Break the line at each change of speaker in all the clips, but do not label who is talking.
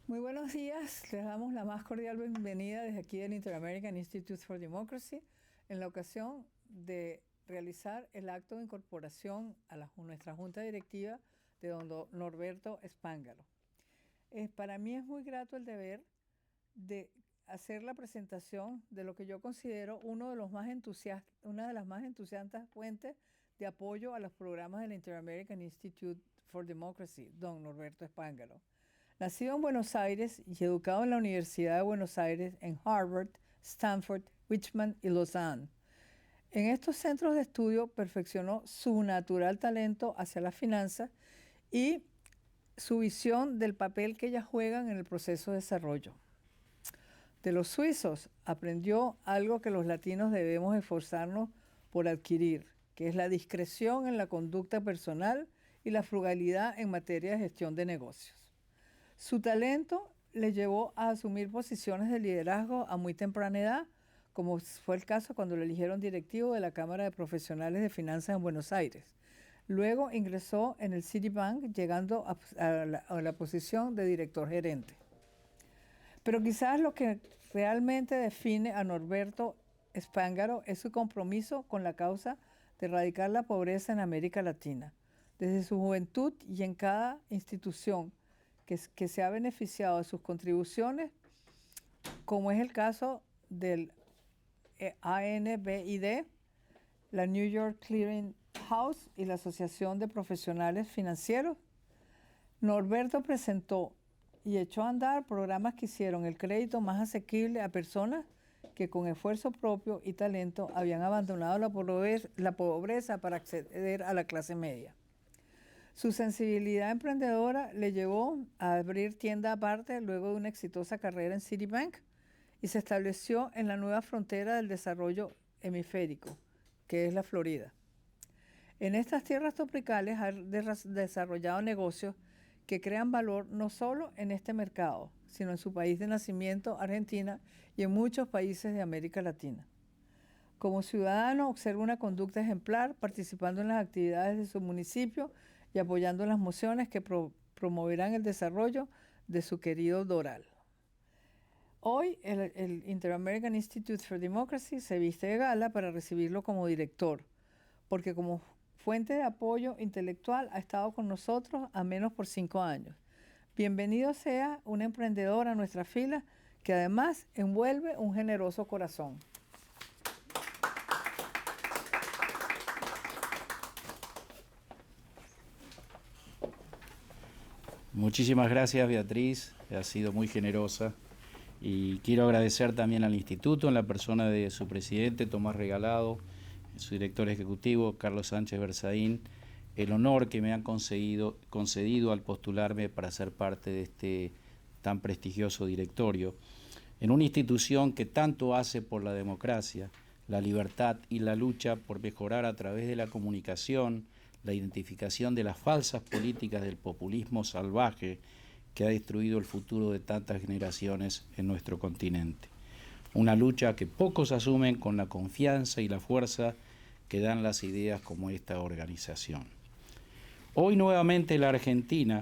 Muy buenos días, les damos la más cordial bienvenida desde aquí del Inter-American Institute for Democracy en la ocasión de realizar el acto de incorporación a nuestra junta directiva de don Norberto Spángalo. Para mí es muy grato el deber de hacer la presentación de lo que yo considero una de las más entusiastas fuentes de apoyo a los programas del Inter-American Institute for Democracy, don Norberto Spángalo. Nacido en Buenos Aires y educado en la Universidad de Buenos Aires, en Harvard, Stanford, Richmond y Lausanne. En estos centros de estudio perfeccionó su natural talento hacia las finanzas y su visión del papel que ellas juegan en el proceso de desarrollo. De los suizos aprendió algo que los latinos debemos esforzarnos por adquirir, que es la discreción en la conducta personal y la frugalidad en materia de gestión de negocios. Su talento le llevó a asumir posiciones de liderazgo a muy temprana edad, como fue el caso cuando lo eligieron directivo de la Cámara de Profesionales de Finanzas en Buenos Aires. Luego ingresó en el Citibank, llegando a la posición de director gerente. Pero quizás lo que realmente define a Norberto Spángalo es su compromiso con la causa de erradicar la pobreza en América Latina. Desde su juventud y en cada institución que se ha beneficiado de sus contribuciones, como es el caso del ANBID, la New York Clearing House y la Asociación de Profesionales Financieros. Norberto presentó y echó a andar programas que hicieron el crédito más asequible a personas que con esfuerzo propio y talento habían abandonado la pobreza para acceder a la clase media. Su sensibilidad emprendedora le llevó a abrir tienda aparte luego de una exitosa carrera en Citibank y se estableció en la nueva frontera del desarrollo hemisférico, que es la Florida. En estas tierras tropicales ha desarrollado negocios que crean valor no solo en este mercado, sino en su país de nacimiento, Argentina, y en muchos países de América Latina. Como ciudadano, observa una conducta ejemplar, participando en las actividades de su municipio y apoyando las mociones que promoverán el desarrollo de su querido Doral. Hoy el Inter-American Institute for Democracy se viste de gala para recibirlo como director, porque como fuente de apoyo intelectual ha estado con nosotros a menos por 5 años. Bienvenido sea un emprendedor a nuestra fila que además envuelve un generoso corazón.
Muchísimas gracias, Beatriz, ha sido muy generosa y quiero agradecer también al Instituto en la persona de su presidente, Tomás Regalado, su director ejecutivo, Carlos Sánchez Berzaín, el honor que me han concedido al postularme para ser parte de este tan prestigioso directorio, en una institución que tanto hace por la democracia, la libertad y la lucha por mejorar a través de la comunicación, la identificación de las falsas políticas del populismo salvaje que ha destruido el futuro de tantas generaciones en nuestro continente. Una lucha que pocos asumen con la confianza y la fuerza que dan las ideas como esta organización. Hoy nuevamente la Argentina,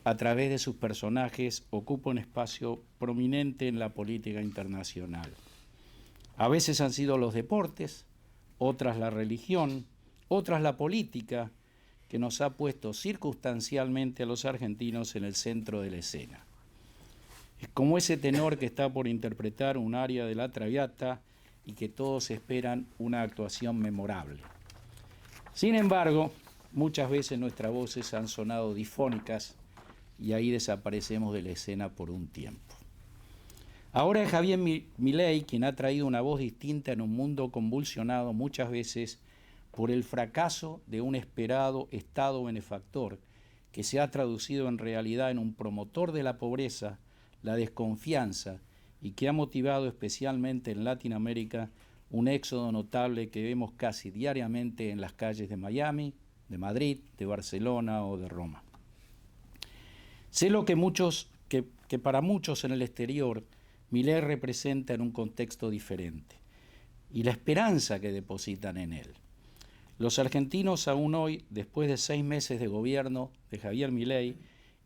a través de sus personajes, ocupa un espacio prominente en la política internacional. A veces han sido los deportes, otras la religión, otras la política, que nos ha puesto circunstancialmente a los argentinos en el centro de la escena. Es como ese tenor que está por interpretar un aria de la Traviata y que todos esperan una actuación memorable. Sin embargo, muchas veces nuestras voces han sonado difónicas y ahí desaparecemos de la escena por un tiempo. Ahora es Javier Milei quien ha traído una voz distinta en un mundo convulsionado muchas veces por el fracaso de un esperado Estado benefactor que se ha traducido en realidad en un promotor de la pobreza, la desconfianza y que ha motivado especialmente en Latinoamérica un éxodo notable que vemos casi diariamente en las calles de Miami, de Madrid, de Barcelona o de Roma. Sé lo que para muchos en el exterior Milei representa en un contexto diferente y la esperanza que depositan en él. Los argentinos aún hoy, después de 6 meses de gobierno de Javier Milei,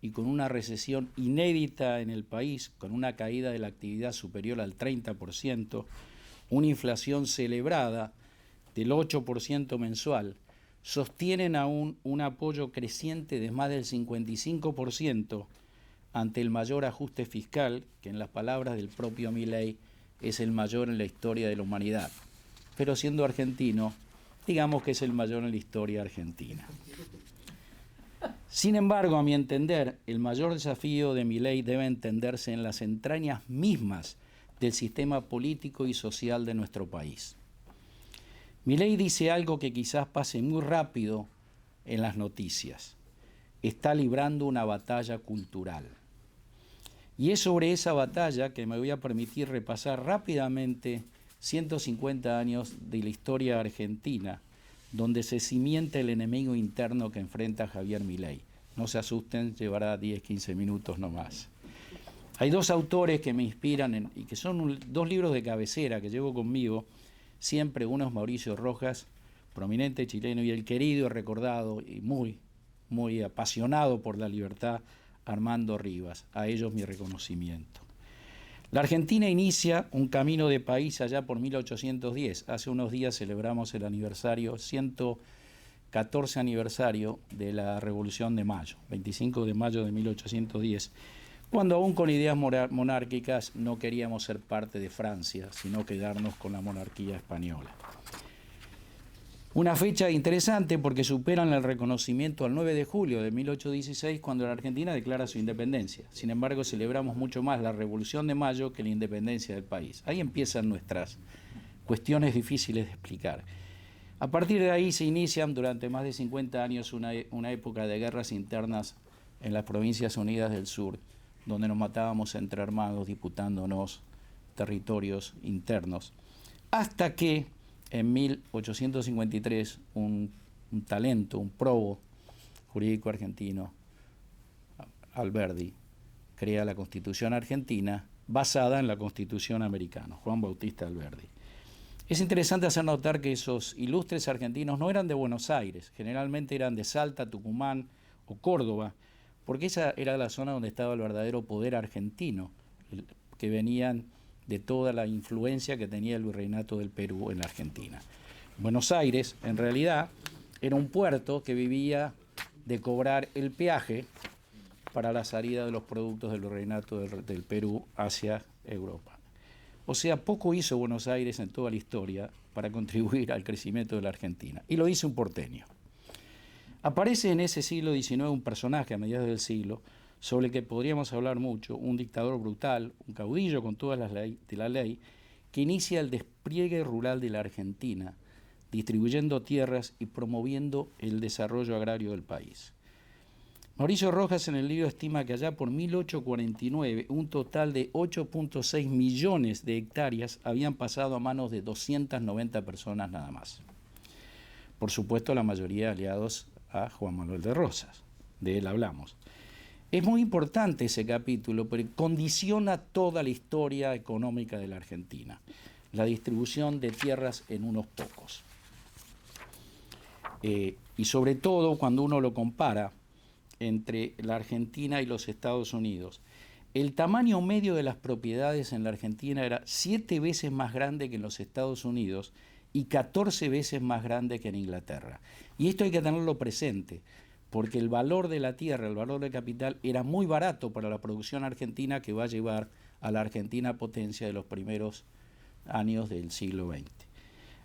y con una recesión inédita en el país, con una caída de la actividad superior al 30%, una inflación celebrada del 8% mensual, sostienen aún un apoyo creciente de más del 55% ante el mayor ajuste fiscal, que en las palabras del propio Milei es el mayor en la historia de la humanidad. Pero siendo argentino, digamos que es el mayor en la historia argentina. Sin embargo, a mi entender, el mayor desafío de Milei debe entenderse en las entrañas mismas del sistema político y social de nuestro país. Milei dice algo que quizás pase muy rápido en las noticias. Está librando una batalla cultural. Y es sobre esa batalla que me voy a permitir repasar rápidamente 150 años de la historia argentina, donde se cimienta el enemigo interno que enfrenta Javier Milei. No se asusten, llevará 10-15 minutos nomás. Hay dos autores que me inspiran y que son dos libros de cabecera que llevo conmigo siempre. Uno es Mauricio Rojas, prominente chileno, y el querido, recordado y muy apasionado por la libertad, Armando Rivas. A ellos mi reconocimiento. La Argentina inicia un camino de país allá por 1810. Hace unos días celebramos el aniversario, 114 aniversario de la Revolución de Mayo, 25 de mayo de 1810, cuando aún con ideas monárquicas no queríamos ser parte de Francia, sino quedarnos con la monarquía española. Una fecha interesante porque superan el reconocimiento al 9 de julio de 1816, cuando la Argentina declara su independencia. Sin embargo, celebramos mucho más la Revolución de Mayo que la independencia del país. Ahí empiezan nuestras cuestiones difíciles de explicar. A partir de ahí se inician durante más de 50 años una época de guerras internas en las Provincias Unidas del Sur, donde nos matábamos entre hermanos disputándonos territorios internos, hasta que en 1853 un talento, un probo jurídico argentino, Alberdi, crea la Constitución argentina basada en la Constitución americana, Juan Bautista Alberdi. Es interesante hacer notar que esos ilustres argentinos no eran de Buenos Aires, generalmente eran de Salta, Tucumán o Córdoba, porque esa era la zona donde estaba el verdadero poder argentino, que venían de toda la influencia que tenía el virreinato del Perú en la Argentina. Buenos Aires, en realidad, era un puerto que vivía de cobrar el peaje para la salida de los productos del virreinato del Perú hacia Europa. O sea, poco hizo Buenos Aires en toda la historia para contribuir al crecimiento de la Argentina, y lo hizo un porteño. Aparece en ese siglo XIX un personaje a mediados del siglo sobre el que podríamos hablar mucho, un dictador brutal, un caudillo con todas las leyes de la ley, que inicia el despliegue rural de la Argentina, distribuyendo tierras y promoviendo el desarrollo agrario del país. Mauricio Rojas en el libro estima que allá por 1849 un total de 8.6 millones de hectáreas habían pasado a manos de 290 personas nada más. Por supuesto, la mayoría aliados a Juan Manuel de Rosas, de él hablamos. Es muy importante ese capítulo porque condiciona toda la historia económica de la Argentina, la distribución de tierras en unos pocos. Y sobre todo cuando uno lo compara entre la Argentina y los Estados Unidos, el tamaño medio de las propiedades en la Argentina era 7 veces más grande que en los Estados Unidos y 14 veces más grande que en Inglaterra. Y esto hay que tenerlo presente, porque el valor de la tierra, el valor del capital, era muy barato para la producción argentina que va a llevar a la Argentina potencia de los primeros años del siglo XX.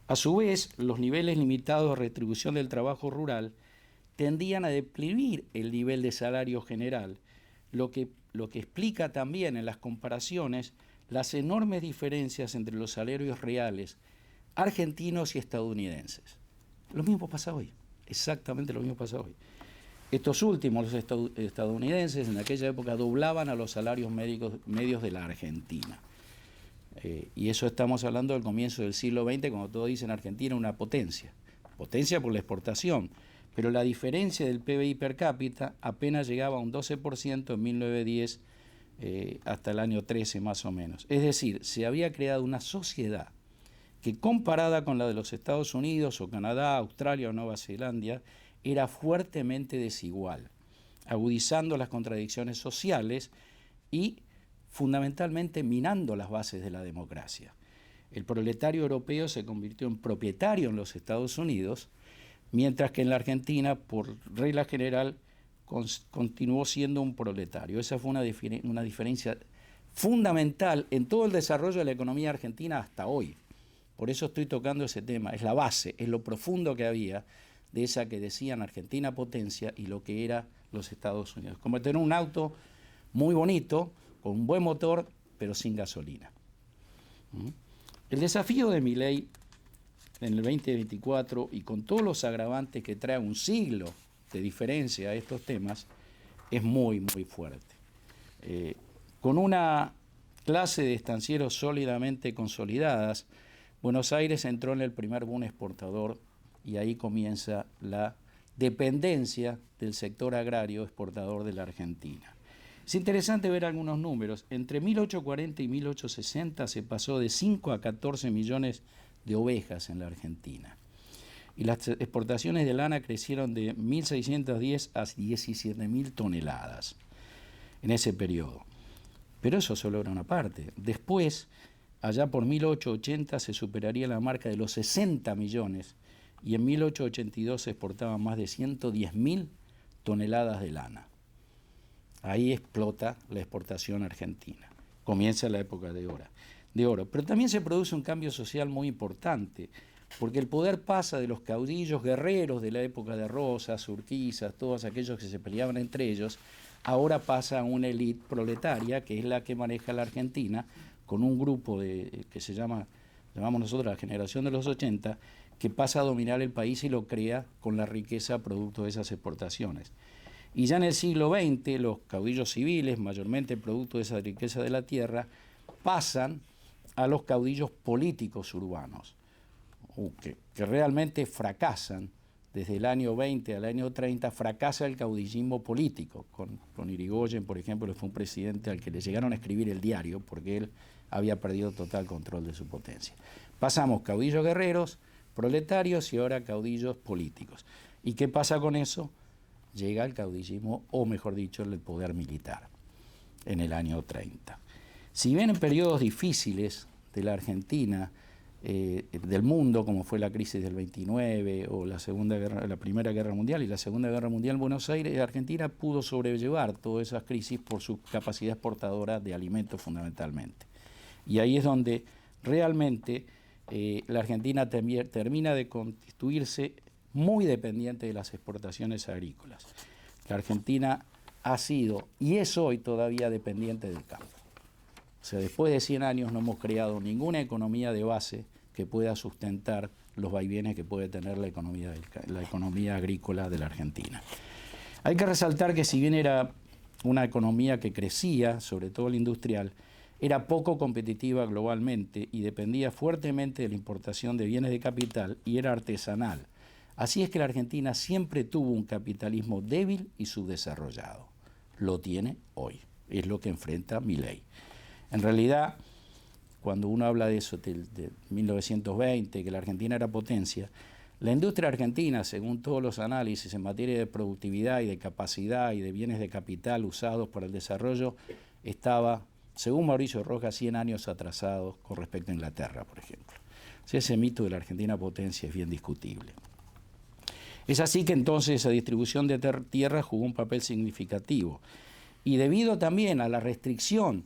A su vez, los niveles limitados de retribución del trabajo rural tendían a deprimir el nivel de salario general, lo que explica también en las comparaciones las enormes diferencias entre los salarios reales argentinos y estadounidenses. Lo mismo pasa hoy, exactamente lo mismo pasa hoy. Estos últimos, los estadounidenses, en aquella época doblaban a los salarios medios de la Argentina. Y eso estamos hablando del comienzo del siglo XX, cuando todos dicen Argentina una potencia por la exportación, pero la diferencia del PBI per cápita apenas llegaba a un 12% en 1910 hasta el año 13 más o menos. Es decir, se había creado una sociedad que comparada con la de los Estados Unidos o Canadá, Australia o Nueva Zelanda, era fuertemente desigual. agudizando las contradicciones sociales y fundamentalmente minando las bases de la democracia. El proletario europeo se convirtió en propietario en los Estados Unidos, mientras que en la Argentina, por regla general, continuó siendo un proletario. Esa fue una diferencia fundamental en todo el desarrollo de la economía argentina hasta hoy. Por eso estoy tocando ese tema. Es la base, es lo profundo que había de esa que decían Argentina potencia y lo que era los Estados Unidos. Como tener un auto muy bonito, con un buen motor, pero sin gasolina. El desafío de Milei en el 2024 y con todos los agravantes que trae un siglo de diferencia a estos temas es muy, muy fuerte. Con una clase de estancieros sólidamente consolidadas, Buenos Aires entró en el primer boom exportador y ahí comienza la dependencia del sector agrario exportador de la Argentina. Es interesante ver algunos números. Entre 1840 y 1860 se pasó de 5 a 14 millones de ovejas en la Argentina. Y las exportaciones de lana crecieron de 1.610 a 17.000 toneladas en ese periodo. Pero eso solo era una parte. Después, allá por 1880 se superaría la marca de los 60 millones y en 1882 se exportaban más de 110.000 toneladas de lana. Ahí explota la exportación argentina. Comienza la época de oro. Pero también se produce un cambio social muy importante, porque el poder pasa de los caudillos guerreros de la época de Rosas, Urquiza, todos aquellos que se peleaban entre ellos, ahora pasa a una élite proletaria, que es la que maneja la Argentina, con un grupo que llamamos nosotros la generación de los 80, que pasa a dominar el país y lo crea con la riqueza producto de esas exportaciones. Y ya en el siglo XX, los caudillos civiles, mayormente producto de esa riqueza de la tierra, pasan a los caudillos políticos urbanos, que realmente fracasan. Desde el año 20 al año 30 fracasa el caudillismo político. Con Irigoyen, por ejemplo, fue un presidente al que le llegaron a escribir el diario porque él había perdido total control de su potencia. Pasamos caudillos guerreros, proletarios y ahora caudillos políticos. ¿Y qué pasa con eso? Llega el caudillismo, o mejor dicho, el poder militar, en el año 30. Si bien en periodos difíciles de la Argentina, del mundo, como fue la crisis del 29 o la Primera Guerra Mundial y la Segunda Guerra Mundial en Buenos Aires, Argentina pudo sobrellevar todas esas crisis por su capacidad exportadora de alimentos fundamentalmente. Y ahí es donde realmente la Argentina termina de constituirse muy dependiente de las exportaciones agrícolas. La Argentina ha sido y es hoy todavía dependiente del campo. O sea, después de 100 años no hemos creado ninguna economía de base que pueda sustentar los vaivenes que puede tener la economía agrícola de la Argentina. Hay que resaltar que si bien era una economía que crecía, sobre todo la industrial, era poco competitiva globalmente y dependía fuertemente de la importación de bienes de capital y era artesanal. Así es que la Argentina siempre tuvo un capitalismo débil y subdesarrollado. Lo tiene hoy. Es lo que enfrenta Milei. En realidad, cuando uno habla de eso, de 1920, que la Argentina era potencia, la industria argentina, según todos los análisis en materia de productividad y de capacidad y de bienes de capital usados para el desarrollo, estaba, según Mauricio Rojas, 100 años atrasado con respecto a Inglaterra, por ejemplo. O sea, ese mito de la Argentina potencia es bien discutible. Es así que entonces esa distribución de tierra jugó un papel significativo. Y debido también a la restricción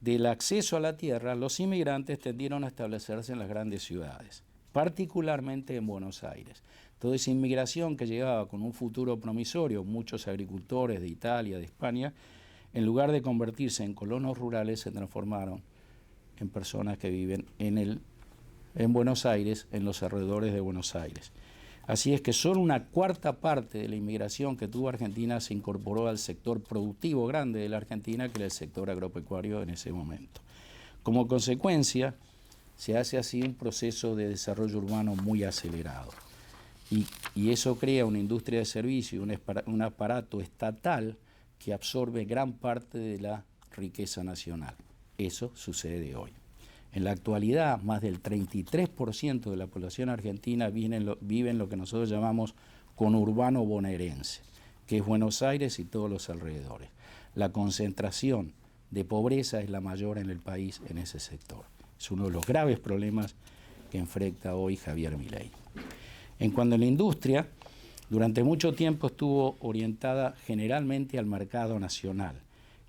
del acceso a la tierra, los inmigrantes tendieron a establecerse en las grandes ciudades, particularmente en Buenos Aires. Toda esa inmigración que llegaba con un futuro promisorio, muchos agricultores de Italia, de España, en lugar de convertirse en colonos rurales, se transformaron en personas que viven en Buenos Aires, en los alrededores de Buenos Aires. Así es que solo una cuarta parte de la inmigración que tuvo Argentina se incorporó al sector productivo grande de la Argentina, que era el sector agropecuario en ese momento. Como consecuencia, se hace así un proceso de desarrollo urbano muy acelerado. Y eso crea una industria de servicio y un aparato estatal que absorbe gran parte de la riqueza nacional. Eso sucede hoy. En la actualidad, más del 33% de la población argentina vive en lo que nosotros llamamos conurbano bonaerense. que es Buenos Aires y todos los alrededores. La concentración de pobreza es la mayor en el país en ese sector. Es uno de los graves problemas que enfrenta hoy Javier Milei. En cuanto a la industria, durante mucho tiempo estuvo orientada generalmente al mercado nacional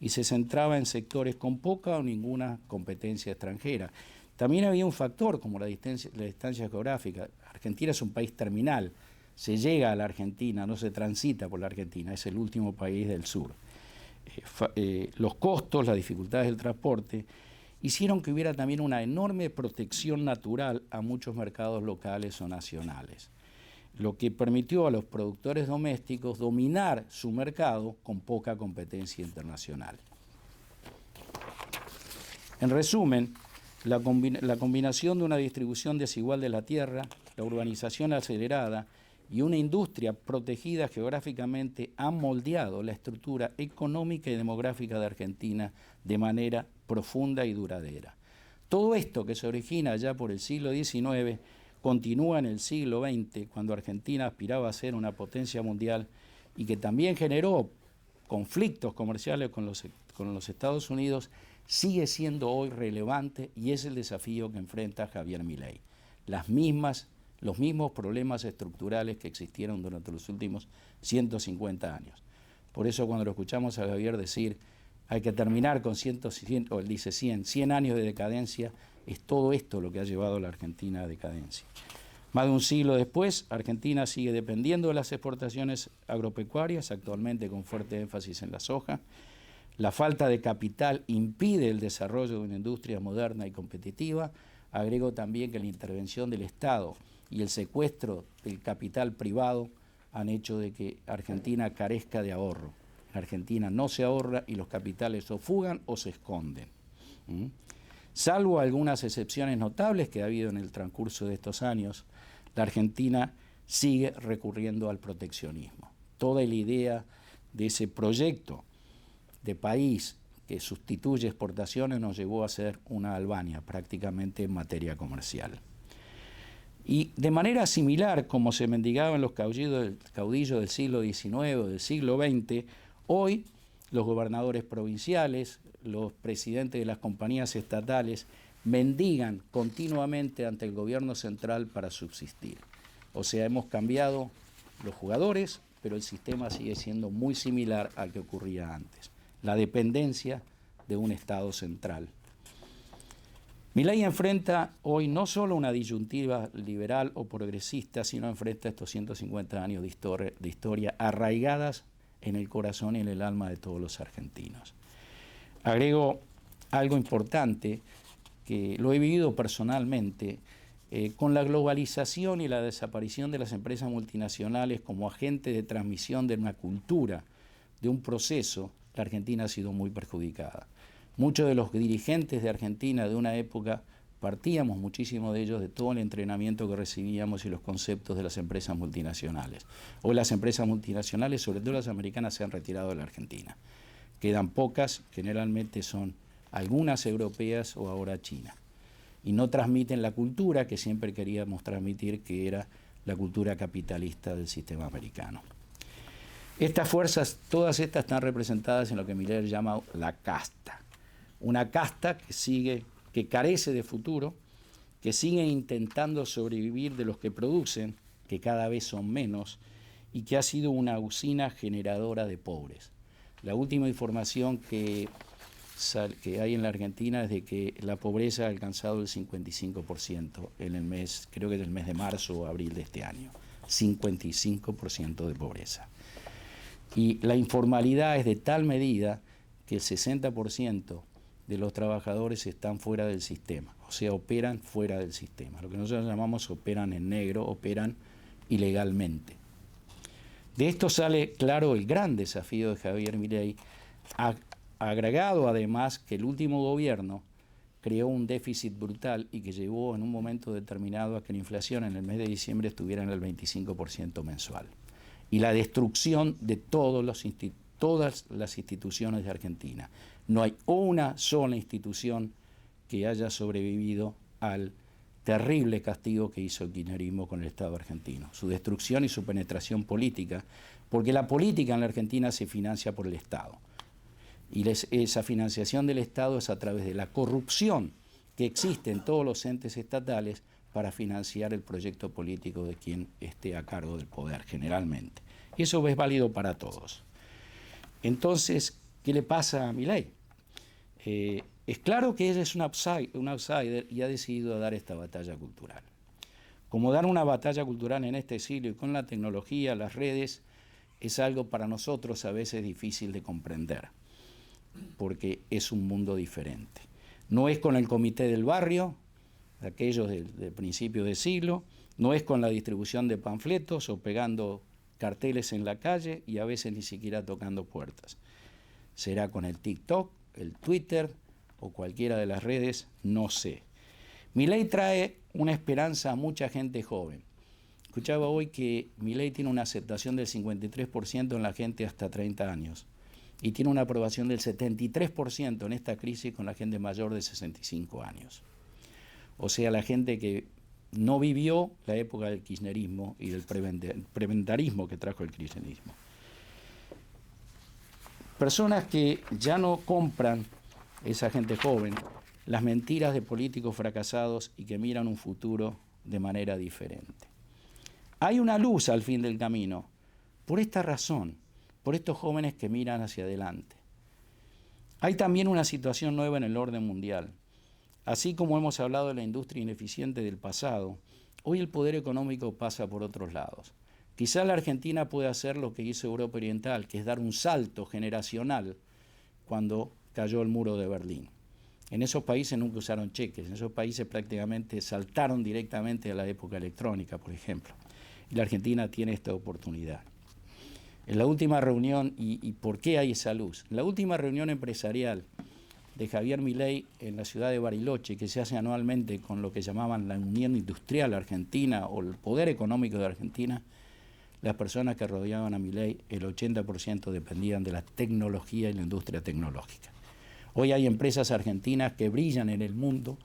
y se centraba en sectores con poca o ninguna competencia extranjera. También había un factor como la distancia geográfica. Argentina es un país terminal, se llega a la Argentina, no se transita por la Argentina, es el último país del sur. Los costos, las dificultades del transporte, hicieron que hubiera también una enorme protección natural a muchos mercados locales o nacionales, lo que permitió a los productores domésticos dominar su mercado con poca competencia internacional. En resumen, la combinación de una distribución desigual de la tierra, la urbanización acelerada y una industria protegida geográficamente han moldeado la estructura económica y demográfica de Argentina de manera profunda y duradera. Todo esto, que se origina ya por el siglo XIX, continúa en el siglo XX, cuando Argentina aspiraba a ser una potencia mundial y que también generó conflictos comerciales con los Estados Unidos, sigue siendo hoy relevante y es el desafío que enfrenta Javier Milei. Los mismos problemas estructurales que existieron durante los últimos 150 años. Por eso cuando lo escuchamos a Javier decir hay que terminar con 100 años de decadencia, es todo esto lo que ha llevado a la Argentina a decadencia. Más de un siglo después, Argentina sigue dependiendo de las exportaciones agropecuarias, actualmente con fuerte énfasis en la soja. La falta de capital impide el desarrollo de una industria moderna y competitiva. Agrego también que la intervención del Estado y el secuestro del capital privado han hecho de que Argentina carezca de ahorro. En Argentina no se ahorra y los capitales o fugan o se esconden. Salvo algunas excepciones notables que ha habido en el transcurso de estos años, la Argentina sigue recurriendo al proteccionismo. Toda la idea de ese proyecto de país que sustituye exportaciones nos llevó a ser una Albania prácticamente en materia comercial. Y de manera similar, como se mendigaban los caudillos del siglo XIX o del siglo XX, hoy los gobernadores provinciales, los presidentes de las compañías estatales, mendigan continuamente ante el gobierno central para subsistir. O sea, hemos cambiado los jugadores, pero el sistema sigue siendo muy similar al que ocurría antes. La dependencia de un Estado central. Milei enfrenta hoy no solo una disyuntiva liberal o progresista, sino enfrenta estos 150 años de historia arraigadas en el corazón y en el alma de todos los argentinos. Agrego algo importante que lo he vivido personalmente, con la globalización y la desaparición de las empresas multinacionales como agente de transmisión de una cultura, de un proceso, la Argentina ha sido muy perjudicada. Muchos de los dirigentes de Argentina de una época partíamos muchísimo de ellos de todo el entrenamiento que recibíamos y los conceptos de las empresas multinacionales. Hoy las empresas multinacionales, sobre todo las americanas, se han retirado de la Argentina. Quedan pocas, generalmente son algunas europeas o ahora China. Y no transmiten la cultura que siempre queríamos transmitir, que era la cultura capitalista del sistema americano. Estas fuerzas, todas estas están representadas en lo que Milei llama la casta. Una casta que carece de futuro, que sigue intentando sobrevivir de los que producen, que cada vez son menos, y que ha sido una usina generadora de pobres. La última información que hay en la Argentina es de que la pobreza ha alcanzado el 55% en el mes, creo que es el mes de marzo o abril de este año. 55% de pobreza. Y la informalidad es de tal medida que el 60% de los trabajadores están fuera del sistema, o sea, operan fuera del sistema. Lo que nosotros llamamos operan en negro, operan ilegalmente. De esto sale claro el gran desafío de Javier Milei, agregado además que el último gobierno creó un déficit brutal y que llevó en un momento determinado a que la inflación en el mes de diciembre estuviera en el 25% mensual. Y la destrucción de todas las instituciones de Argentina. No hay una sola institución que haya sobrevivido al terrible castigo que hizo el kirchnerismo con el Estado argentino. Su destrucción y su penetración política porque la política en la Argentina se financia por el Estado. Y esa financiación del Estado es a través de la corrupción que existe en todos los entes estatales para financiar el proyecto político de quien esté a cargo del poder, generalmente. Y eso es válido para todos. Entonces, ¿qué le pasa a Milei? Es claro que él es un outsider y ha decidido dar esta batalla cultural. Como dar una batalla cultural en este siglo y con la tecnología, las redes, es algo para nosotros a veces difícil de comprender, porque es un mundo diferente. No es con el comité del barrio, de aquellos del principio de siglo, no es con la distribución de panfletos o pegando carteles en la calle y a veces ni siquiera tocando puertas. Será con el TikTok, el Twitter o cualquiera de las redes, no sé. Milei trae una esperanza a mucha gente joven. Escuchaba hoy que Milei tiene una aceptación del 53% en la gente hasta 30 años y tiene una aprobación del 73% en esta crisis con la gente mayor de 65 años. O sea, la gente que no vivió la época del kirchnerismo y del preventarismo que trajo el kirchnerismo. Personas que ya no compran, esa gente joven, las mentiras de políticos fracasados y que miran un futuro de manera diferente. Hay una luz al fin del camino, por esta razón, por estos jóvenes que miran hacia adelante. Hay también una situación nueva en el orden mundial. Así como hemos hablado de la industria ineficiente del pasado, hoy el poder económico pasa por otros lados. Quizá la Argentina pueda hacer lo que hizo Europa Oriental, que es dar un salto generacional cuando cayó el muro de Berlín. En esos países nunca usaron cheques, en esos países prácticamente saltaron directamente a la época electrónica, por ejemplo. Y la Argentina tiene esta oportunidad. En la última reunión, ¿y por qué hay esa luz? En la última reunión empresarial de Javier Milei en la ciudad de Bariloche, que se hace anualmente con lo que llamaban la Unión Industrial Argentina o el poder económico de Argentina, las personas que rodeaban a Milei, el 80% dependían de la tecnología y la industria tecnológica. Hoy hay empresas argentinas que brillan en el mundo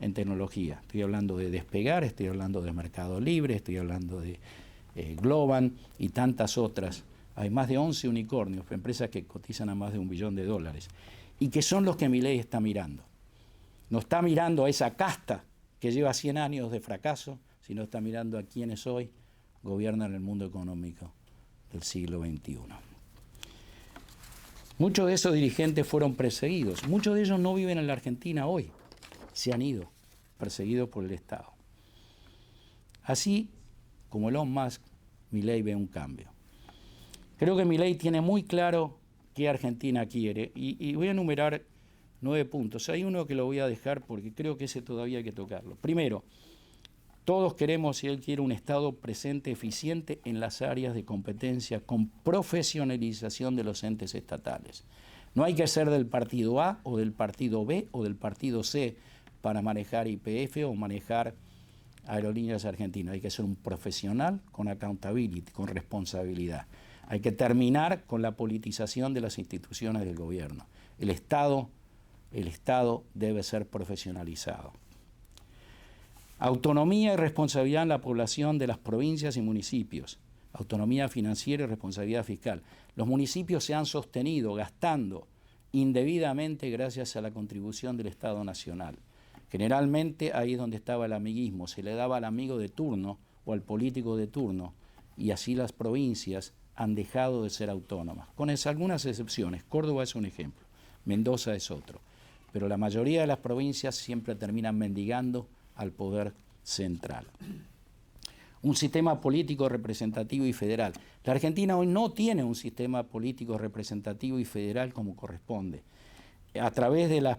en tecnología. Estoy hablando de Despegar, estoy hablando de Mercado Libre, estoy hablando de Globan y tantas otras. Hay más de 11 unicornios, empresas que cotizan a más de $1 billón y que son los que Milei está mirando. No está mirando a esa casta que lleva 100 años de fracaso, sino está mirando a quienes hoy gobiernan el mundo económico del siglo XXI. Muchos de esos dirigentes fueron perseguidos. Muchos de ellos no viven en la Argentina hoy. Se han ido, perseguidos por el Estado. Así como Elon Musk, Milei ve un cambio. Creo que Milei tiene muy claro qué Argentina quiere y voy a enumerar 9 puntos. Hay uno que lo voy a dejar porque creo que ese todavía hay que tocarlo. Primero, todos queremos, y él quiere, un Estado presente, eficiente en las áreas de competencia, con profesionalización de los entes estatales. No hay que ser del partido A o del partido B o del partido C para manejar YPF o manejar Aerolíneas Argentinas. Hay que ser un profesional con accountability, con responsabilidad. Hay que terminar con la politización de las instituciones del gobierno. El Estado debe ser profesionalizado. Autonomía y responsabilidad en la población de las provincias y municipios. Autonomía financiera y responsabilidad fiscal. Los municipios se han sostenido gastando indebidamente gracias a la contribución del Estado Nacional. Generalmente ahí es donde estaba el amiguismo, se le daba al amigo de turno o al político de turno y así las provincias han dejado de ser autónomas, con algunas excepciones. Córdoba es un ejemplo, Mendoza es otro, pero la mayoría de las provincias siempre terminan mendigando al poder central. Un sistema político representativo y federal. La Argentina hoy no tiene un sistema político representativo y federal como corresponde. A través de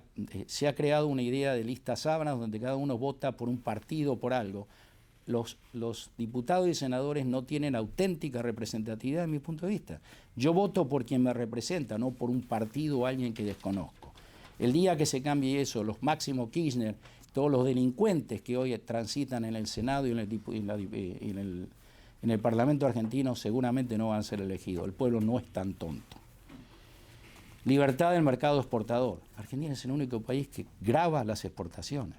se ha creado una idea de listas sábanas donde cada uno vota por un partido o por algo. Los diputados y senadores no tienen auténtica representatividad desde mi punto de vista. Yo voto por quien me representa, no por un partido o alguien que desconozco. El día que se cambie eso, los Máximo Kirchner, todos los delincuentes que hoy transitan en el Senado y en el Parlamento argentino seguramente no van a ser elegidos. El pueblo no es tan tonto. Libertad del mercado exportador. Argentina es el único país que grava las exportaciones.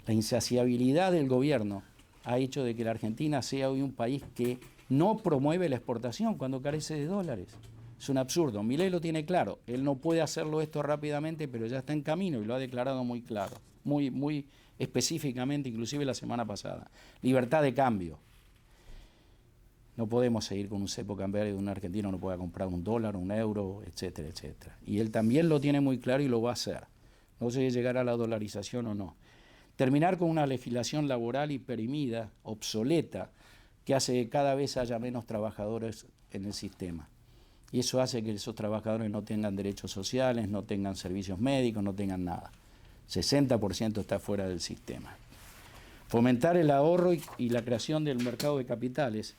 La insaciabilidad del gobierno ha hecho de que la Argentina sea hoy un país que no promueve la exportación cuando carece de dólares. Es un absurdo. Milei lo tiene claro. Él no puede hacerlo esto rápidamente, pero ya está en camino y lo ha declarado muy claro, muy específicamente, inclusive la semana pasada. Libertad de cambio. No podemos seguir con un cepo cambiario de un argentino no pueda comprar un dólar, un euro, etcétera, etcétera. Y él también lo tiene muy claro y lo va a hacer. No sé si llegará a la dolarización o no. Terminar con una legislación laboral hiperimida, obsoleta, que hace que cada vez haya menos trabajadores en el sistema. Y eso hace que esos trabajadores no tengan derechos sociales, no tengan servicios médicos, no tengan nada. 60% está fuera del sistema. Fomentar el ahorro y la creación del mercado de capitales,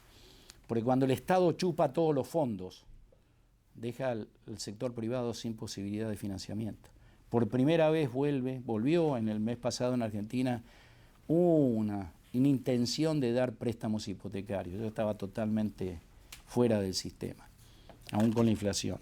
porque cuando el Estado chupa todos los fondos, deja al sector privado sin posibilidad de financiamiento. Por primera vez volvió en el mes pasado en Argentina una intención de dar préstamos hipotecarios. Yo estaba totalmente fuera del sistema, aún con la inflación.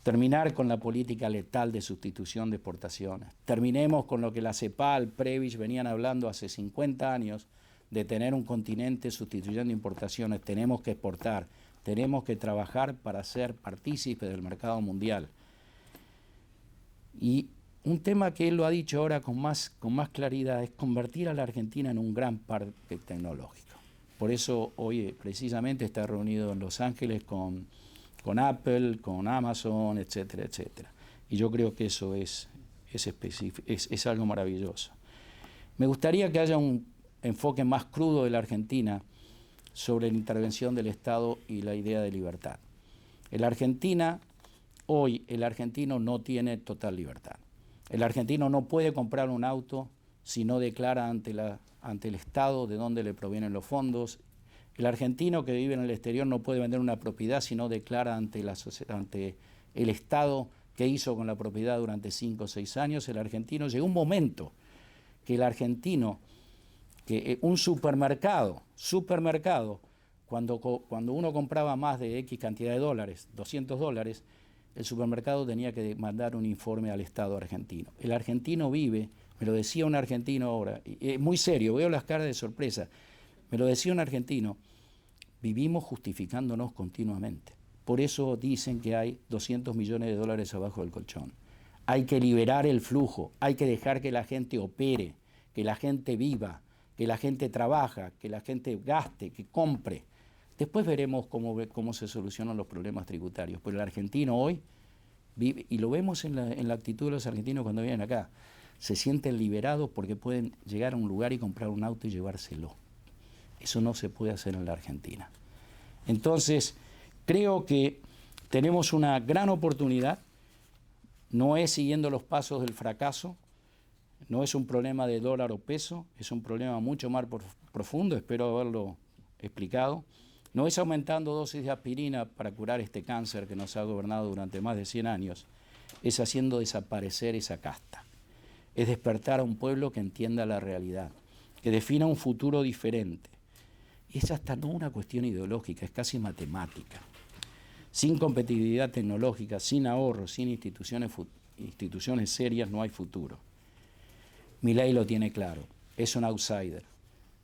Terminar con la política letal de sustitución de exportaciones. Terminemos con lo que la CEPAL, Previs venían hablando hace 50 años, de tener un continente sustituyendo importaciones. Tenemos que exportar, tenemos que trabajar para ser partícipes del mercado mundial. Y un tema que él lo ha dicho ahora con más claridad es convertir a la Argentina en un gran parque tecnológico. Por eso hoy precisamente está reunido en Los Ángeles con Apple, con Amazon, etcétera, etcétera. Y yo creo que eso es algo maravilloso. Me gustaría que haya un enfoque más crudo de la Argentina sobre la intervención del Estado y la idea de libertad. En la Argentina, hoy el argentino no tiene total libertad. El argentino no puede comprar un auto si no declara ante el Estado de dónde le provienen los fondos. El argentino que vive en el exterior no puede vender una propiedad si no declara ante el Estado qué hizo con la propiedad durante 5 o 6 años. El argentino, llegó un momento que el argentino, que un supermercado, cuando uno compraba más de X cantidad de dólares, $200, el supermercado tenía que mandar un informe al Estado argentino. El argentino vive, me lo decía un argentino ahora, muy serio, veo las caras de sorpresa, me lo decía un argentino, vivimos justificándonos continuamente. Por eso dicen que hay $200 millones abajo del colchón. Hay que liberar el flujo, hay que dejar que la gente opere, que la gente viva, que la gente trabaja, que la gente gaste, que compre. Después veremos cómo se solucionan los problemas tributarios. Pero el argentino hoy vive, y lo vemos en la actitud de los argentinos cuando vienen acá, se sienten liberados porque pueden llegar a un lugar y comprar un auto y llevárselo. Eso no se puede hacer en la Argentina. Entonces, creo que tenemos una gran oportunidad. No es siguiendo los pasos del fracaso, no es un problema de dólar o peso, es un problema mucho más profundo, espero haberlo explicado. No es aumentando dosis de aspirina para curar este cáncer que nos ha gobernado durante más de 100 años, es haciendo desaparecer esa casta. Es despertar a un pueblo que entienda la realidad, que defina un futuro diferente. Y es hasta no una cuestión ideológica, es casi matemática. Sin competitividad tecnológica, sin ahorro, sin instituciones serias, no hay futuro. Milei lo tiene claro, es un outsider.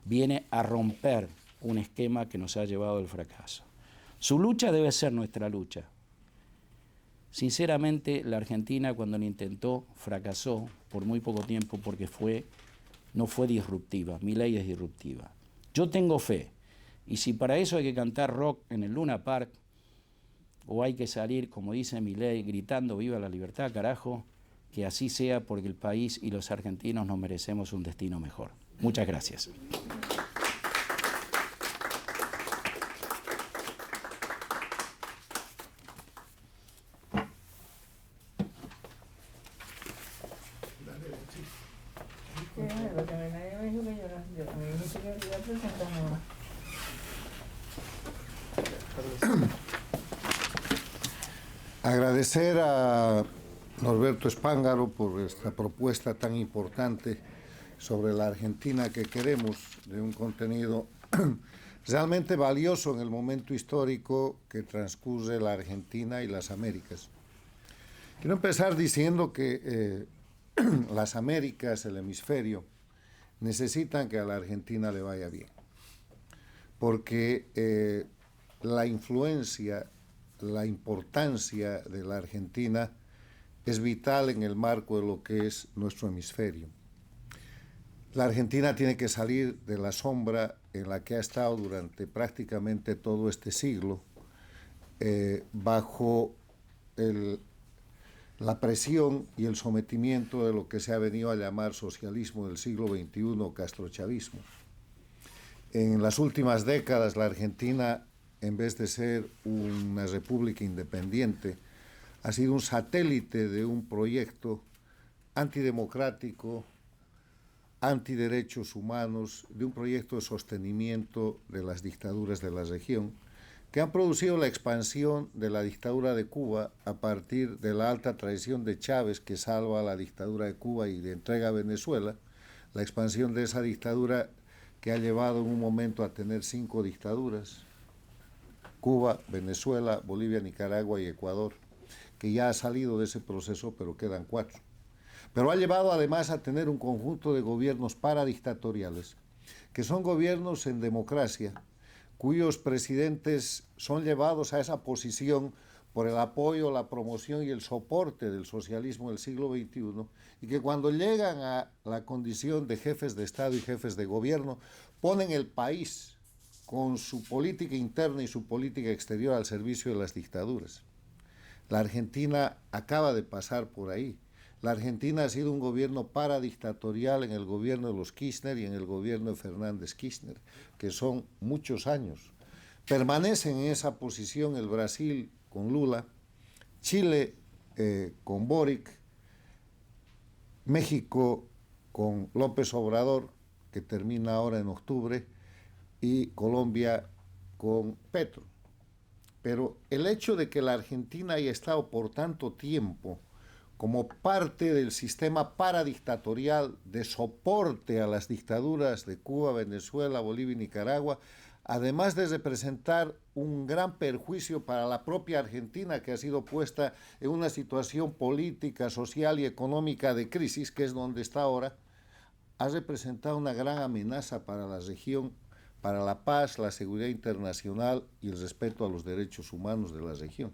Viene a romper un esquema que nos ha llevado al fracaso. Su lucha debe ser nuestra lucha. Sinceramente, la Argentina cuando lo intentó fracasó por muy poco tiempo porque no fue disruptiva. Milei es disruptiva. Yo tengo fe. Y si para eso hay que cantar rock en el Luna Park, o hay que salir, como dice Milei, gritando viva la libertad, carajo, que así sea porque el país y los argentinos nos merecemos un destino mejor. Muchas gracias.
Agradecer a Norberto Spángaro por esta propuesta tan importante sobre la Argentina que queremos, de un contenido realmente valioso en el momento histórico que transcurre la Argentina y las Américas. Quiero empezar diciendo que las Américas, el hemisferio, necesitan que a la Argentina le vaya bien, porque la influencia, la importancia de la Argentina es vital en el marco de lo que es nuestro hemisferio. La Argentina tiene que salir de la sombra en la que ha estado durante prácticamente todo este siglo, bajo la presión y el sometimiento de lo que se ha venido a llamar socialismo del siglo XXI o castrochavismo. En las últimas décadas, la Argentina, en vez de ser una república independiente, ha sido un satélite de un proyecto antidemocrático, antiderechos humanos, de un proyecto de sostenimiento de las dictaduras de la región, que han producido la expansión de la dictadura de Cuba a partir de la alta traición de Chávez, que salva a la dictadura de Cuba y le entrega a Venezuela, la expansión de esa dictadura que ha llevado en un momento a tener 5 dictaduras, Cuba, Venezuela, Bolivia, Nicaragua y Ecuador, que ya ha salido de ese proceso, pero quedan 4. Pero ha llevado además a tener un conjunto de gobiernos paradictatoriales, que son gobiernos en democracia, cuyos presidentes son llevados a esa posición por el apoyo, la promoción y el soporte del socialismo del siglo XXI, y que cuando llegan a la condición de jefes de Estado y jefes de gobierno, ponen el país con su política interna y su política exterior al servicio de las dictaduras. La Argentina acaba de pasar por ahí. La Argentina ha sido un gobierno paradictatorial en el gobierno de los Kirchner y en el gobierno de Fernández Kirchner, que son muchos años. Permanecen en esa posición el Brasil con Lula, Chile con Boric, México con López Obrador, que termina ahora en octubre, y Colombia con Petro. Pero el hecho de que la Argentina haya estado por tanto tiempo como parte del sistema paradictatorial de soporte a las dictaduras de Cuba, Venezuela, Bolivia y Nicaragua, además de representar un gran perjuicio para la propia Argentina, que ha sido puesta en una situación política, social y económica de crisis, que es donde está ahora, ha representado una gran amenaza para la región, para la paz, la seguridad internacional y el respeto a los derechos humanos de la región.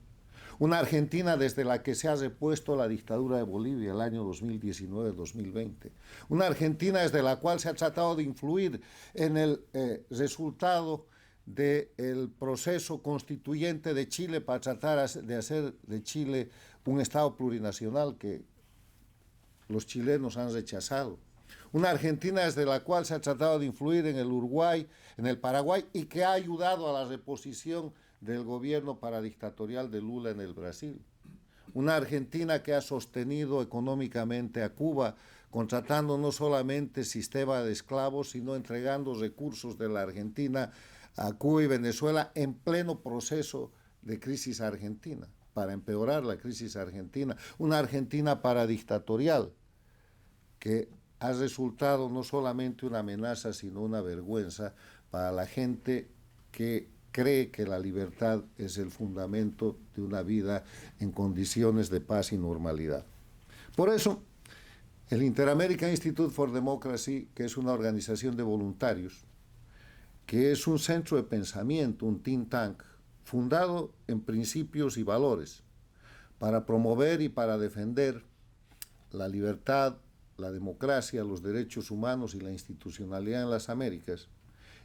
Una Argentina desde la que se ha repuesto la dictadura de Bolivia el año 2019-2020. Una Argentina desde la cual se ha tratado de influir en el resultado del proceso constituyente de Chile para tratar de hacer de Chile un Estado plurinacional que los chilenos han rechazado. Una Argentina desde la cual se ha tratado de influir en el Uruguay, en el Paraguay, y que ha ayudado a la reposición del gobierno paradictatorial de Lula en el Brasil. Una Argentina que ha sostenido económicamente a Cuba, contratando no solamente sistema de esclavos, sino entregando recursos de la Argentina a Cuba y Venezuela en pleno proceso de crisis argentina, para empeorar la crisis argentina. Una Argentina paradictatorial que ha resultado no solamente una amenaza, sino una vergüenza para la gente que cree que la libertad es el fundamento de una vida en condiciones de paz y normalidad. Por eso, el Inter-American Institute for Democracy, que es una organización de voluntarios, que es un centro de pensamiento, un think tank, fundado en principios y valores, para promover y para defender la libertad, la democracia, los derechos humanos y la institucionalidad en las Américas,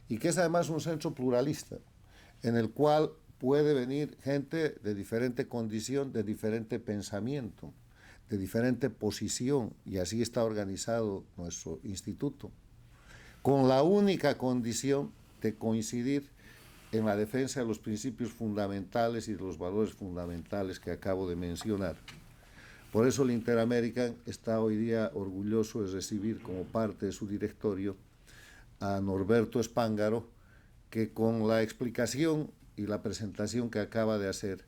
y que es además un centro pluralista, en el cual puede venir gente de diferente condición, de diferente pensamiento, de diferente posición, y así está organizado nuestro instituto, con la única condición de coincidir en la defensa de los principios fundamentales y de los valores fundamentales que acabo de mencionar. Por eso el Inter-American está hoy día orgulloso de recibir como parte de su directorio a Norberto Spángaro, que con la explicación y la presentación que acaba de hacer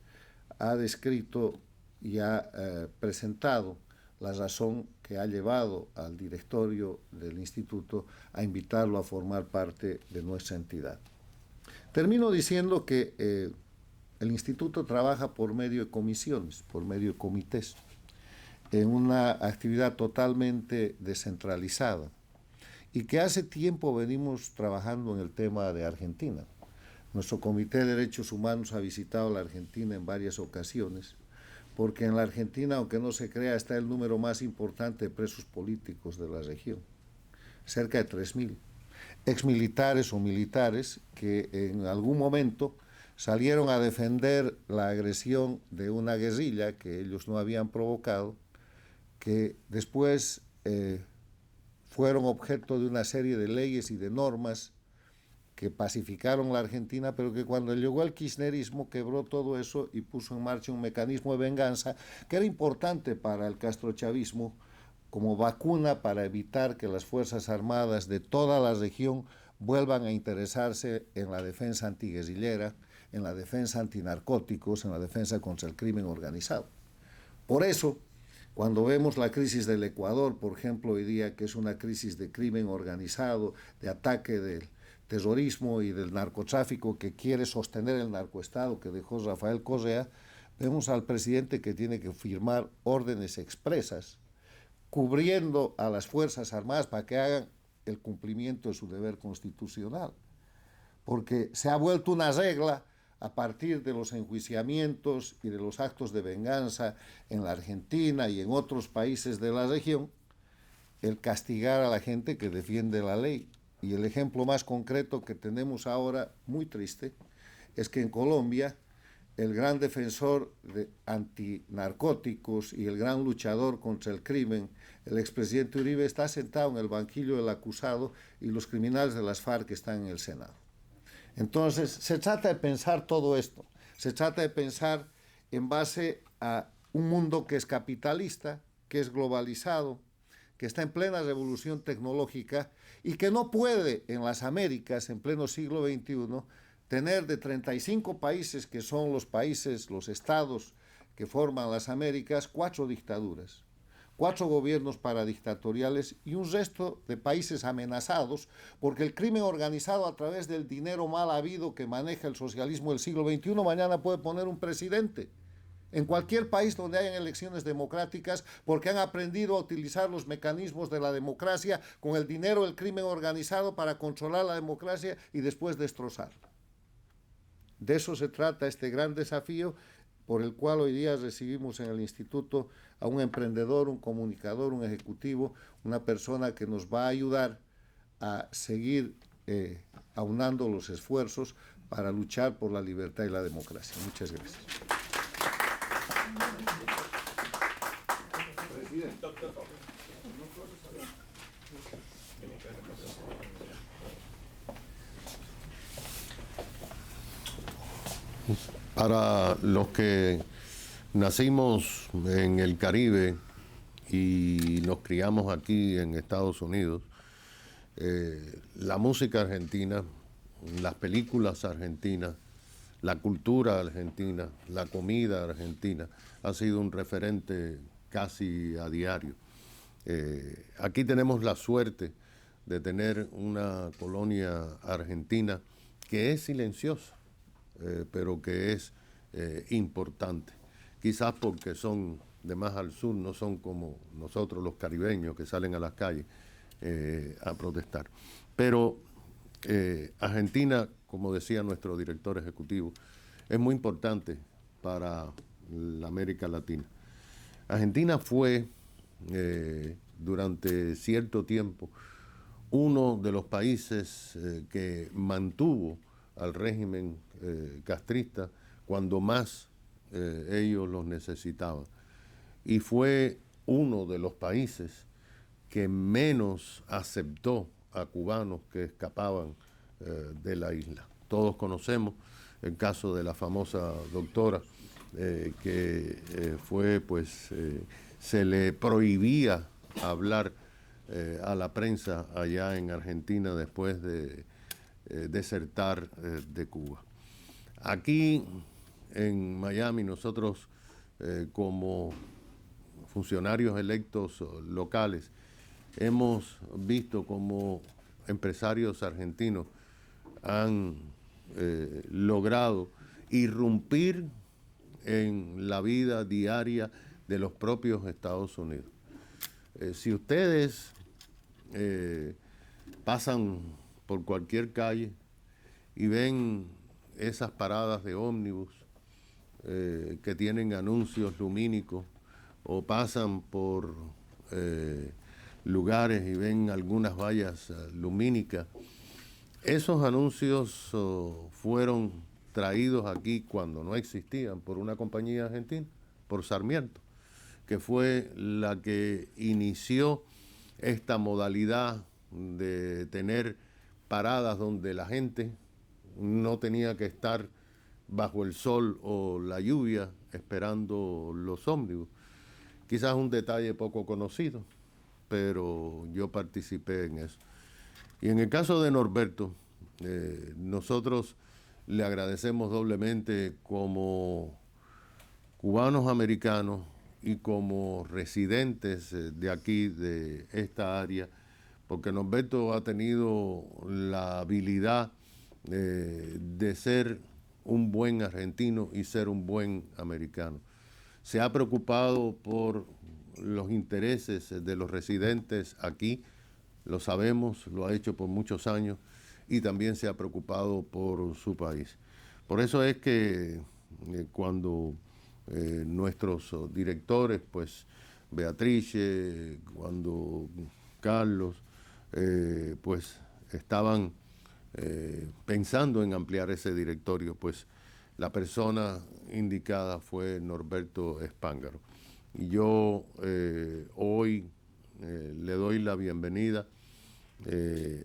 ha descrito y ha presentado la razón que ha llevado al directorio del instituto a invitarlo a formar parte de nuestra entidad. Termino diciendo que el instituto trabaja por medio de comisiones, por medio de comités, en una actividad totalmente descentralizada, y que hace tiempo venimos trabajando en el tema de Argentina. Nuestro Comité de Derechos Humanos ha visitado la Argentina en varias ocasiones, porque en la Argentina, aunque no se crea, está el número más importante de presos políticos de la región, cerca de 3.000 exmilitares o militares que en algún momento salieron a defender la agresión de una guerrilla que ellos no habían provocado, que después fueron objeto de una serie de leyes y de normas que pacificaron la Argentina, pero que cuando llegó el kirchnerismo quebró todo eso y puso en marcha un mecanismo de venganza que era importante para el castrochavismo como vacuna para evitar que las Fuerzas Armadas de toda la región vuelvan a interesarse en la defensa antiguerrillera, en la defensa antinarcóticos, en la defensa contra el crimen organizado. Por eso, cuando vemos la crisis del Ecuador, por ejemplo, hoy día, que es una crisis de crimen organizado, de ataque del terrorismo y del narcotráfico que quiere sostener el narcoestado que dejó Rafael Correa, vemos al presidente que tiene que firmar órdenes expresas cubriendo a las Fuerzas Armadas para que hagan el cumplimiento de su deber constitucional. Porque se ha vuelto una regla a partir de los enjuiciamientos y de los actos de venganza en la Argentina y en otros países de la región, el castigar a la gente que defiende la ley. Y el ejemplo más concreto que tenemos ahora, muy triste, es que en Colombia el gran defensor de antinarcóticos y el gran luchador contra el crimen, el expresidente Uribe, está sentado en el banquillo del acusado y los criminales de las FARC están en el Senado. Entonces, se trata de pensar todo esto. Se trata de pensar en base a un mundo que es capitalista, que es globalizado, que está en plena revolución tecnológica y que no puede en las Américas, en pleno siglo XXI, tener de 35 países que son los países, los estados que forman las Américas, 4 dictaduras, 4 gobiernos paradictatoriales y un resto de países amenazados porque el crimen organizado a través del dinero mal habido que maneja el socialismo del siglo XXI mañana puede poner un presidente en cualquier país donde hayan elecciones democráticas porque han aprendido a utilizar los mecanismos de la democracia con el dinero del crimen organizado para controlar la democracia y después destrozar. De eso se trata este gran desafío por el cual hoy día recibimos en el instituto a un emprendedor, un comunicador, un ejecutivo, una persona que nos va a ayudar a seguir aunando los esfuerzos para luchar por la libertad y la democracia. Muchas gracias.
Para los que nacimos en el Caribe y nos criamos aquí en Estados Unidos, la música argentina, las películas argentinas, la cultura argentina, la comida argentina, ha sido un referente casi a diario. Aquí tenemos la suerte de tener una colonia argentina que es silenciosa, pero que es importante. Quizás porque son de más al sur, no son como nosotros los caribeños que salen a las calles a protestar. Pero Argentina, como decía nuestro director ejecutivo, es muy importante para la América Latina. Argentina fue durante cierto tiempo uno de los países que mantuvo al régimen castrista cuando más ellos los necesitaban. Y fue uno de los países que menos aceptó a cubanos que escapaban de la isla. Todos conocemos el caso de la famosa doctora que fue, pues, se le prohibía hablar a la prensa allá en Argentina después de desertar de Cuba. Aquí en Miami nosotros como funcionarios electos locales hemos visto como empresarios argentinos han logrado irrumpir en la vida diaria de los propios Estados Unidos. Si ustedes pasan por cualquier calle y ven esas paradas de ómnibus que tienen anuncios lumínicos o pasan por lugares y ven algunas vallas lumínicas. Esos anuncios fueron traídos aquí cuando no existían por una compañía argentina, por Sarmiento, que fue la que inició esta modalidad de tener paradas donde la gente no tenía que estar bajo el sol o la lluvia esperando los ómnibus. Quizás un detalle poco conocido, pero yo participé en eso. Y en el caso de Norberto, nosotros le agradecemos doblemente como cubanos americanos y como residentes de aquí, de esta área, porque Norberto ha tenido la habilidad de ser un buen argentino y ser un buen americano. Se ha preocupado por los intereses de los residentes aquí, lo sabemos, lo ha hecho por muchos años, y también se ha preocupado por su país. Por eso es que cuando nuestros directores, pues Beatrice, cuando Carlos, pues estaban pensando en ampliar ese directorio, pues la persona indicada fue Norberto Spángaro. Y yo hoy le doy la bienvenida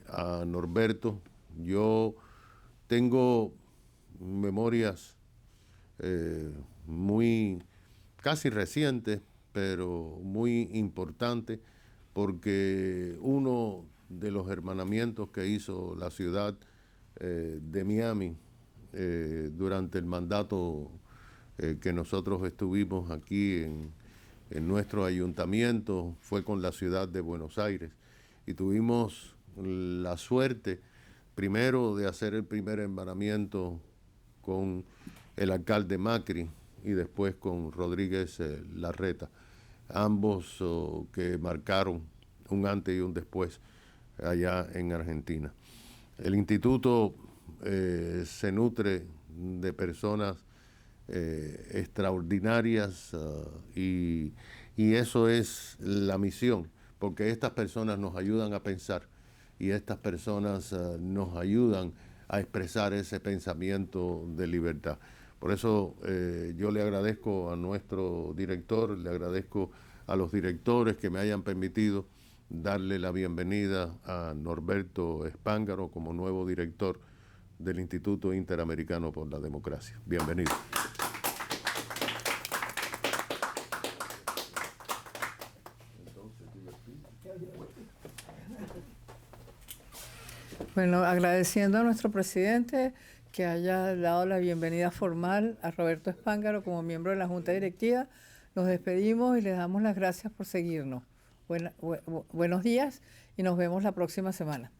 a Norberto. Yo tengo memorias muy casi recientes, pero muy importantes, porque uno de los hermanamientos que hizo la ciudad de Miami durante el mandato que nosotros estuvimos aquí en nuestro ayuntamiento fue con la ciudad de Buenos Aires, y tuvimos la suerte primero de hacer el primer hermanamiento con el alcalde Macri y después con Rodríguez Larreta, ambos que marcaron un antes y un después allá en Argentina. El instituto se nutre de personas extraordinarias y eso es la misión, porque estas personas nos ayudan a pensar y estas personas nos ayudan a expresar ese pensamiento de libertad. Por eso yo le agradezco a nuestro director, le agradezco a los directores que me hayan permitido darle la bienvenida a Norberto Spángaro como nuevo director del Instituto Interamericano por la Democracia. Bienvenido.
Bueno, agradeciendo a nuestro presidente que haya dado la bienvenida formal a Roberto Spángaro como miembro de la Junta Directiva, nos despedimos y les damos las gracias por seguirnos. Buenos días y nos vemos la próxima semana.